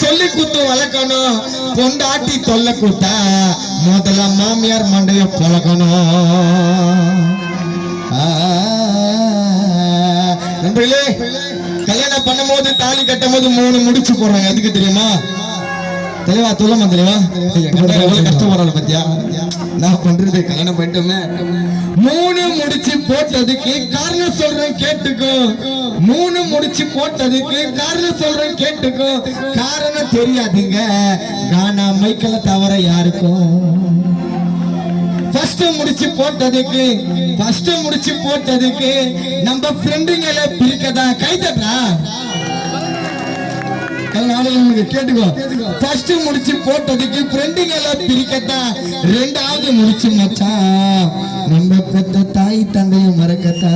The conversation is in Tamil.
சொல்லி குத்து வளர்க்கணும். பொண்டாட்டி தொல்லை கூட்டா முதல்ல மாமியார் மண்டைய பழக்கணும். நண்பர்களே, கல்யாணம் பண்ணும் போது தாலி கட்டும் போது 3 முடிச்சு போடுறாங்க. எதுக்கு தெரியுமா? தெளிவா சொல்லமா தெளிவா? எவ்வளவு கஷ்டப்படுறாங்க பத்தியா? நான் பண்றது கல்யாணம் பண்ணிட்டோமே 3 முடிச்சு போட்டதுக்கு காரணம் சொல்றேன் கேட்டுக்கோ. 3 முடிச்சு போட்டதுக்கு காரணம் சொல்றேன் கேட்டுக்கோ. காரணம் தெரியாதுங்க, கானா மைக்கல தவிர யாருக்கும். ஃபர்ஸ்ட் முடிச்சு போட்டதுக்கு நம்ம ஃப்ரெண்டுங்களை பிரிக்கதா கைதட்டா கேட்டுக்கோ. ஃபர்ஸ்ட் முடிச்சு போட்டதுக்கு ஃப்ரெண்டுங்களை பிரிக்கத்தா. 2வது முடிச்சு மச்சான் நம்ம பெத்த தாய் தந்தையை மறக்கத்தா.